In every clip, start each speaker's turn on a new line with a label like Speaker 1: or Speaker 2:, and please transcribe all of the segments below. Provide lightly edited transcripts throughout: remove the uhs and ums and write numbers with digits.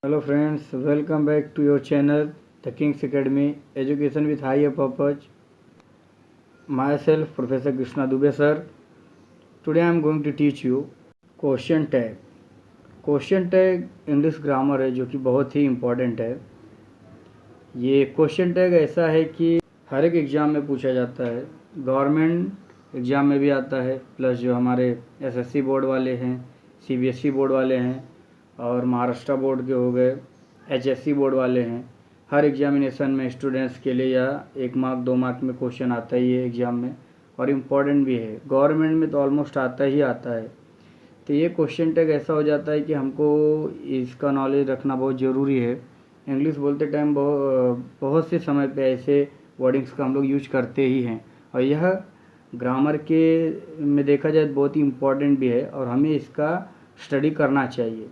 Speaker 1: Hello friends, welcome back to your channel, The King's Academy, Education with Higher Purpose. Myself, Professor Krishna Dubey sir. Today I am going to teach you question tag. Question tag English grammar है जो कि बहुत ही important है। ये question tag ऐसा है कि हर एक एग्ज़ाम में पूछा जाता है, गवर्नमेंट एग्ज़ाम में भी आता है, प्लस जो हमारे एसएससी बोर्ड वाले हैं, सीबीएसई बोर्ड वाले हैं और महाराष्ट्र बोर्ड के हो गए, एचएससी बोर्ड वाले हैं। हर एग्जामिनेशन में स्टूडेंट्स के लिए या 1 मार्क 2 मार्क में क्वेश्चन आता ही है एग्ज़ाम में, और इम्पॉर्टेंट भी है। गवर्नमेंट में तो ऑलमोस्ट आता ही आता है। तो ये क्वेश्चन टैग ऐसा हो जाता है कि हमको इसका नॉलेज रखना बहुत ज़रूरी है। इंग्लिश बोलते टाइम बहुत से समय पे ऐसे वर्डिंग्स का हम लोग यूज करते ही हैं, और यह ग्रामर के में देखा जाए तो बहुत ही इम्पॉर्टेंट भी है और हमें इसका स्टडी करना चाहिए।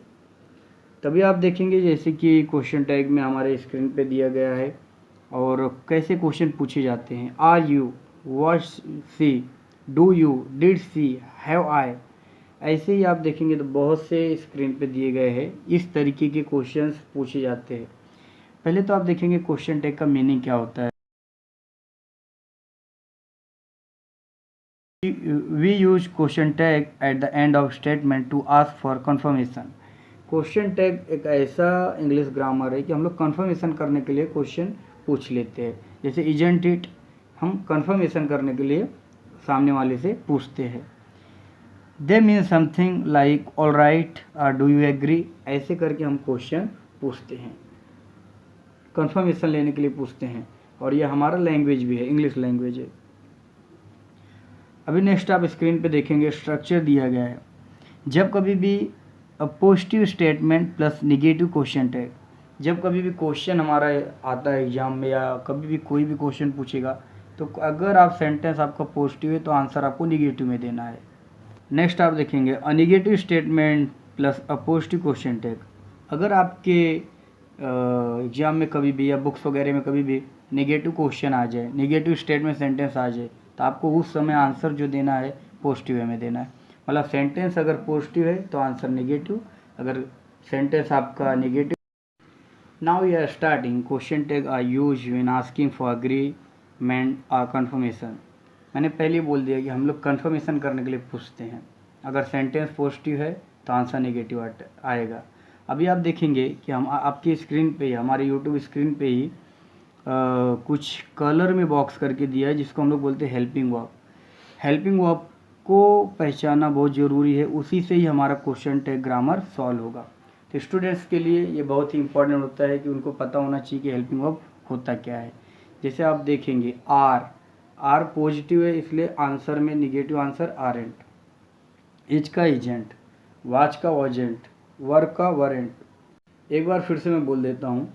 Speaker 1: तभी आप देखेंगे जैसे कि क्वेश्चन टैग में हमारे स्क्रीन पे दिया गया है और कैसे क्वेश्चन पूछे जाते हैं। आर यू, वॉच she, do you, did she, have I, ऐसे ही आप देखेंगे तो बहुत से स्क्रीन पे दिए गए हैं। इस तरीके के क्वेश्चंस पूछे जाते हैं। पहले तो आप देखेंगे क्वेश्चन टैग का मीनिंग क्या होता है। We use question tag at the end of statement to ask for confirmation. Question tag एक ऐसा इंग्लिश ग्रामर है कि हम लोग कंफर्मेशन करने के लिए क्वेश्चन पूछ लेते हैं। जैसे इजंट इट, हम कंफर्मेशन करने के लिए सामने वाले से पूछते हैं। They mean something like all right और डू यू एग्री, ऐसे करके हम क्वेश्चन पूछते हैं, कंफर्मेशन लेने के लिए पूछते हैं। और ये हमारा लैंग्वेज भी है, इंग्लिश लैंग्वेज है। अभी नेक्स्ट आप स्क्रीन पे देखेंगे स्ट्रक्चर दिया गया है। जब कभी भी positive statement plus negative question tag, जब कभी भी क्वेश्चन हमारा आता है एग्जाम में या कभी भी कोई भी क्वेश्चन पूछेगा, तो अगर आप सेंटेंस आपका पॉजिटिव है तो आंसर आपको निगेटिव में देना है। नेक्स्ट आप देखेंगे a negative statement plus a positive question tag. अगर आपके एग्जाम में कभी भी या बुक्स वगैरह में कभी भी निगेटिव क्वेश्चन आ जाए, निगेटिव स्टेटमेंट सेंटेंस आ जाए, तो आपको उस समय आंसर जो देना है पॉजिटिव वे में देना है। मतलब सेंटेंस अगर पॉजिटिव है तो आंसर नेगेटिव, अगर सेंटेंस आपका negative. Now we are starting. Question tag are use when asking for agreement और कंफर्मेशन। मैंने पहले ही बोल दिया कि हम लोग कंफर्मेशन करने के लिए पूछते हैं। अगर सेंटेंस पॉजिटिव है तो आंसर नेगेटिव आएगा। अभी आप देखेंगे कि हम आपकी स्क्रीन पे ही, हमारे यूट्यूब स्क्रीन पे ही कुछ कलर में बॉक्स करके दिया है जिसको हम लोग बोलते हैं हेल्पिंग वर्ब। हेल्पिंग वर्ब को पहचानना बहुत ज़रूरी है, उसी से ही हमारा क्वेश्चन टैग ग्रामर सॉल्व होगा। तो स्टूडेंट्स के लिए ये बहुत ही इंपॉर्टेंट होता है कि उनको पता होना चाहिए कि हेल्पिंग वर्ब होता क्या है। जैसे आप देखेंगे आर पॉजिटिव है, इसलिए आंसर में निगेटिव आंसर आरेंट। इज का एजेंट, वाच का वॉजेंट, वर्क का वरेंट। एक बार फिर से मैं बोल देता हूँ,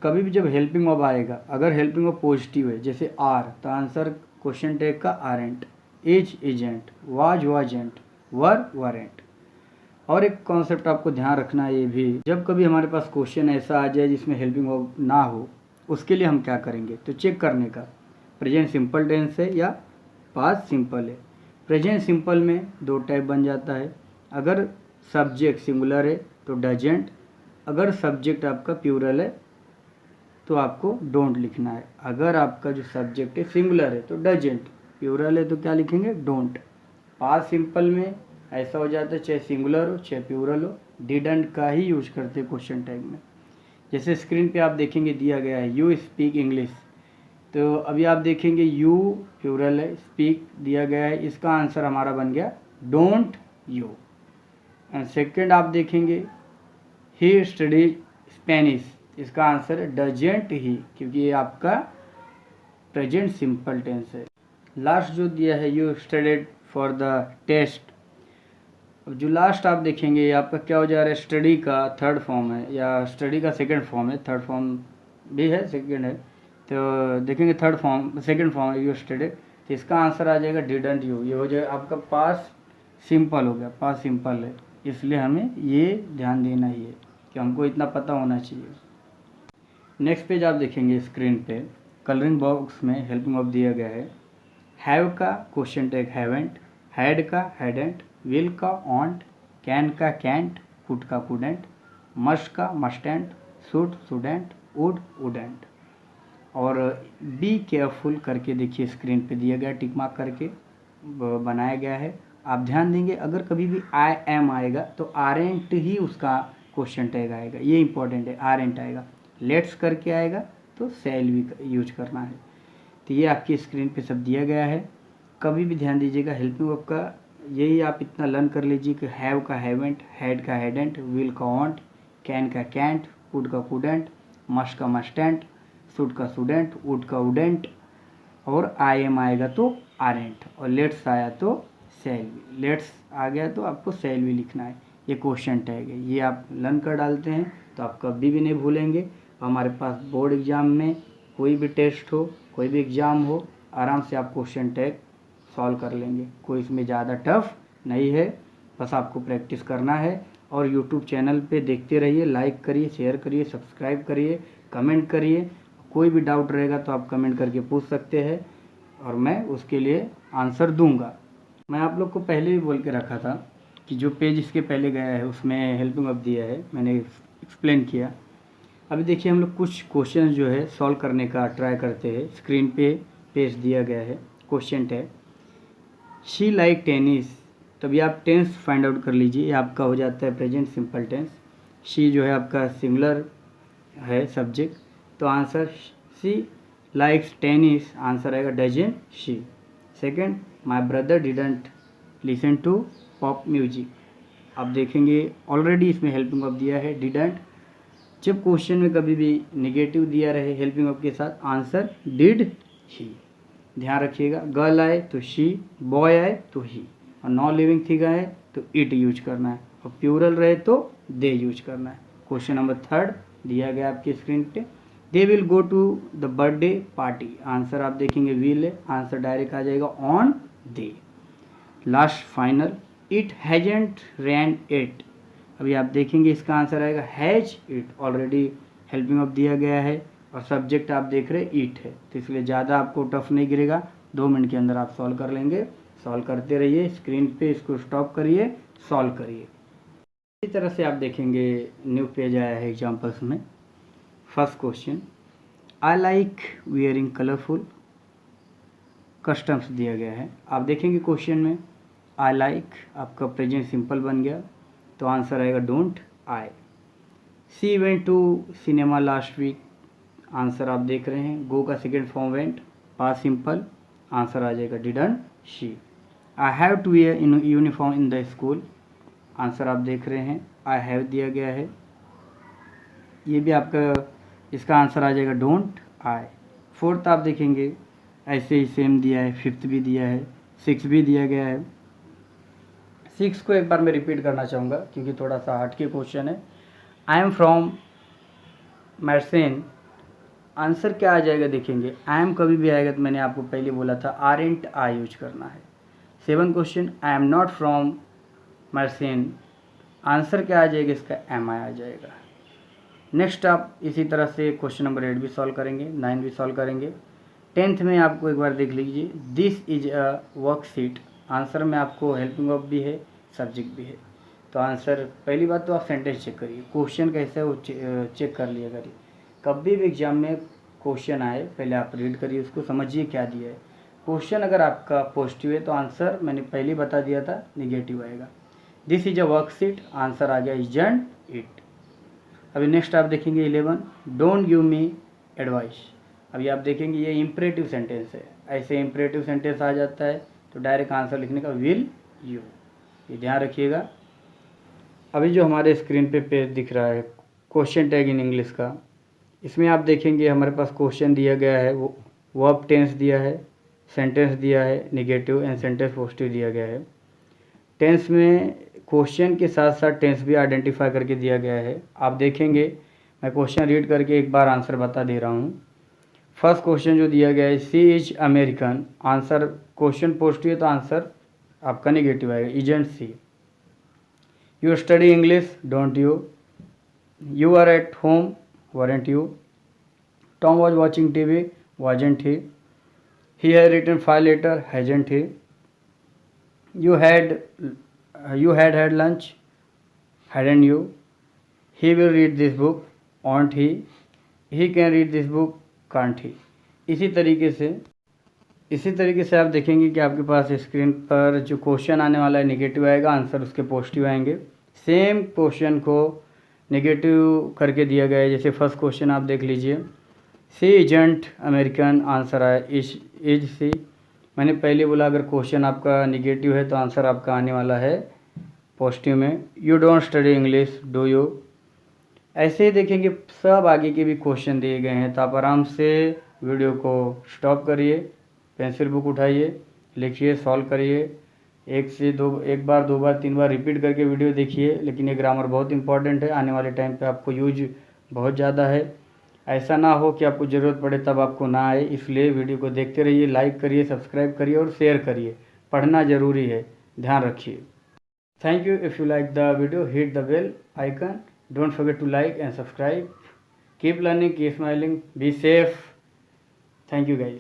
Speaker 1: कभी भी जब हेल्पिंग वर्ब आएगा, अगर हेल्पिंग वर्ब पॉजिटिव है जैसे आर, तो आंसर क्वेश्चन टैग का aren't, is isn't, was wasn't, were weren't. और एक कॉन्सेप्ट आपको ध्यान रखना है, ये भी जब कभी हमारे पास क्वेश्चन ऐसा आ जाए जिसमें हेल्पिंग वर्ब ना हो, उसके लिए हम क्या करेंगे तो चेक करने का प्रेजेंट सिंपल टेंस है या पास्ट सिंपल है। प्रेजेंट सिंपल में 2 टाइप बन जाता है। अगर सब्जेक्ट सिंगुलर है तो डजेंट, अगर सब्जेक्ट आपका प्लूरल है तो आपको डोंट लिखना है। अगर आपका जो सब्जेक्ट है सिंगुलर है तो डजेंट, प्लूरल है तो क्या लिखेंगे डोंट। पास्ट सिंपल में ऐसा हो जाता है, चाहे सिंगुलर हो चाहे प्लूरल हो, डिडंट का ही यूज करते हैं क्वेश्चन टैग में। जैसे स्क्रीन पे आप देखेंगे दिया गया है यू स्पीक इंग्लिश, तो अभी आप देखेंगे यू प्लूरल है, स्पीक दिया गया है, इसका आंसर हमारा बन गया डोंट यू। एंड सेकेंड आप देखेंगे ही स्टडी स्पेनिश, इसका आंसर है डजेंट ही, क्योंकि ये आपका प्रेजेंट सिंपल टेंस है। लास्ट जो दिया है you studied for the test, अब जो लास्ट आप देखेंगे ये आपका क्या हो जा रहा है, स्टडी का थर्ड फॉर्म है या स्टडी का सेकंड फॉर्म है, थर्ड फॉर्म भी है सेकंड है, तो देखेंगे थर्ड फॉर्म सेकंड फॉर्म है यू स्टडीड, तो इसका आंसर आ जाएगा डिडंट यू। ये हो जाएगा आपका पास सिंपल हो गया, पास सिंपल है, इसलिए हमें ये ध्यान देना ही है कि हमको इतना पता होना चाहिए। नेक्स्ट पेज आप देखेंगे स्क्रीन पे कलरिंग बॉक्स में हेल्पिंग वर्ब दिया गया है। हैव का क्वेश्चन टैग हैवेंट, हैड का हैडेंट, विल का ऑन्ट, कैन का कैंट, कुड का कुडेंट, मस्ट का मस्टेंट, शुड शुडेंट, वुड वुडेंट। और बी केयरफुल करके देखिए स्क्रीन पे दिया गया टिक मार्क करके बनाया गया है। आप ध्यान देंगे अगर कभी भी आई एम आएगा तो आरेंट ही उसका क्वेश्चन टैग आएगा, ये इंपॉर्टेंट है, आरेंट आएगा। लेट्स करके आएगा तो सेल भी यूज करना है। तो ये आपकी स्क्रीन पे सब दिया गया है। कभी भी ध्यान दीजिएगा हेल्पिंग वर्ब का यही आप इतना लर्न कर लीजिए कि हैव का हैवेंट, हैड का हैडेंट, विल का वॉन्ट, कैन का कैंट, कुड का कुडेंट, मस्ट का मस्टेंट, शुड का शुडेंट, वुड का वुडेंट, और आई एम आएगा तो आरेंट, और लेट्स आया तो सेल भी। लेट्स आ गया तो आपको सेल भी लिखना है, ये क्वेश्चन टैग है। ये आप लर्न कर डालते हैं तो आप कभी भी नहीं भूलेंगे। हमारे पास बोर्ड एग्ज़ाम में कोई भी टेस्ट हो, कोई भी एग्ज़ाम हो, आराम से आप क्वेश्चन टैग सॉल्व कर लेंगे। कोई इसमें ज़्यादा टफ नहीं है, बस आपको प्रैक्टिस करना है। और यूट्यूब चैनल पे देखते रहिए, लाइक करिए, शेयर करिए, सब्सक्राइब करिए, कमेंट करिए। कोई भी डाउट रहेगा तो आप कमेंट करके पूछ सकते हैं और मैं उसके लिए आंसर दूंगा। मैं आप लोग को पहले भी बोल के रखा था कि जो पेज इसके पहले गया है उसमें हेल्पिंग वर्ब दिया है, मैंने एक्सप्लेन किया। अभी देखिए हम लोग कुछ क्वेश्चन जो है सॉल्व करने का ट्राई करते हैं। स्क्रीन पे पेज दिया गया है, क्वेश्चन है शी लाइक टेनिस। तभी आप टेंस फाइंड आउट कर लीजिए, ये आपका हो जाता है प्रेजेंट सिंपल टेंस। शी जो है आपका सिंगुलर है सब्जेक्ट, तो answer she likes tennis, answer आएगा doesn't she. Second, my brother didn't listen to pop music. आप देखेंगे ऑलरेडी इसमें हेल्पिंग वर्ब दिया है डिडंट। जब क्वेश्चन में कभी भी नेगेटिव दिया रहे हेल्पिंग वर्ब के साथ, आंसर डिड ही। ध्यान रखिएगा, गर्ल आए तो शी, बॉय आए तो ही, और नॉन लिविंग थिंग आए तो इट यूज करना है, और प्लूरल रहे तो दे यूज करना है। क्वेश्चन नंबर थर्ड दिया गया आपकी स्क्रीन पे, they will go to the birthday party. Answer आप देखेंगे विल है, आंसर डायरेक्ट आ जाएगा on they. Last final, it hasn't rain it. अभी आप देखेंगे इसका आंसर आएगा has it. Already helping of दिया गया है और सब्जेक्ट आप देख रहे ईट है, तो इसलिए ज़्यादा आपको टफ नहीं गिरेगा, 2 मिनट के अंदर आप सॉल्व कर लेंगे। सॉल्व करते रहिए, स्क्रीन पे इसको स्टॉप करिए, सॉल्व करिए। इसी तरह से आप देखेंगे न्यू पेज आया है एग्जाम्पल्स में। First question, I like wearing colourful. Customs दिया गया है, आप देखेंगे क्वेश्चन में आई लाइक आपका प्रेजेंट सिंपल बन गया, तो आंसर आएगा don't I. She went to cinema last week, answer आप देख रहे हैं गो का second form went, past simple, answer आ जाएगा didn't she. I have to wear in uniform in the school, answer आप देख रहे हैं आई हैव दिया गया है, ये भी आपका इसका आंसर आ जाएगा डोंट आई। फोर्थ आप देखेंगे ऐसे ही सेम दिया है, फिफ्थ भी दिया है, 6 भी दिया गया है। 6 को एक बार मैं रिपीट करना चाहूँगा क्योंकि थोड़ा सा हटके क्वेश्चन है। आई एम फ्रॉम मैरसेन, आंसर क्या आ जाएगा देखेंगे, आई एम कभी भी आएगा तो मैंने आपको पहले बोला था आरेंट आई यूज करना है। 7 question, I am not from मैरसेन, आंसर क्या आ जाएगा इसका एम आई आ जाएगा। नेक्स्ट आप इसी तरह से क्वेश्चन नंबर 8 भी सॉल्व करेंगे, 9 भी सॉल्व करेंगे। 10th में आपको एक बार देख लीजिए, this is a worksheet, answer में आपको हेल्पिंग वर्ब भी है, सब्जेक्ट भी है, तो आंसर पहली बात तो आप सेंटेंस चेक करिए, क्वेश्चन कैसा है वो चेक कर लिया करिए। कभी भी एग्जाम में क्वेश्चन आए पहले आप रीड करिए, उसको समझिए क्या दिया है। क्वेश्चन अगर आपका पॉजिटिव है तो आंसर मैंने पहले बता दिया था निगेटिव आएगा। This is a worksheet, answer आ गया इजंट इट। अभी नेक्स्ट आप देखेंगे 11, डोंट गिव मी एडवाइस। अभी आप देखेंगे ये इम्परेटिव सेंटेंस है, ऐसे इम्परेटिव सेंटेंस आ जाता है तो डायरेक्ट आंसर लिखने का विल यू, ये ध्यान रखिएगा। अभी जो हमारे स्क्रीन पे पेज दिख रहा है क्वेश्चन टैग इन इंग्लिश का, इसमें आप देखेंगे हमारे पास क्वेश्चन दिया गया है, वो वर्ब टेंस दिया है, सेंटेंस दिया है नेगेटिव एंड सेंटेंस पॉजिटिव दिया गया है। टेंस में क्वेश्चन के साथ साथ टेंस भी आइडेंटिफाई करके दिया गया है। आप देखेंगे मैं क्वेश्चन रीड करके एक बार आंसर बता दे रहा हूँ। फर्स्ट क्वेश्चन जो दिया गया है she is American, answer question positive है तो आंसर आपका नेगेटिव आएगा isn't she. You study English don't you, you are at home weren't you, Tom was watching TV wasn't he had written 5 letter hasn't he, you had had lunch hadn't you, he will read this book, want he can read this book, can't he. इसी तरीके से आप देखेंगे कि आपके पास screen पर जो question आने वाला है नेगेटिव आएगा, आंसर उसके पॉजिटिव आएंगे। सेम क्वेश्चन को नेगेटिव करके दिया गया है। जैसे फर्स्ट क्वेश्चन आप देख लीजिए, सी इजंट अमेरिकन, आंसर आया इज सी। मैंने पहले बोला अगर क्वेश्चन आपका नेगेटिव है तो आंसर आपका आने वाला है पॉजिटिव में। You don't study English, do you. ऐसे ही देखेंगे सब आगे के भी क्वेश्चन दिए गए हैं, तो आप आराम से वीडियो को स्टॉप करिए, पेंसिल बुक उठाइए, लिखिए, सॉल्व करिए। एक बार, दो बार, 3 बार रिपीट करके वीडियो देखिए। लेकिन ये ग्रामर बहुत इंपॉर्टेंट है, आने वाले टाइम पे आपको यूज बहुत ज़्यादा है। ऐसा ना हो कि आपको ज़रूरत पड़े तब आपको ना आए, इसलिए वीडियो को देखते रहिए, लाइक करिए, सब्सक्राइब करिए और शेयर करिए। पढ़ना ज़रूरी है, ध्यान रखिए। Thank you. If you like the video, hit the bell icon. Don't forget to like and subscribe. Keep learning, keep smiling, be safe. Thank you guys.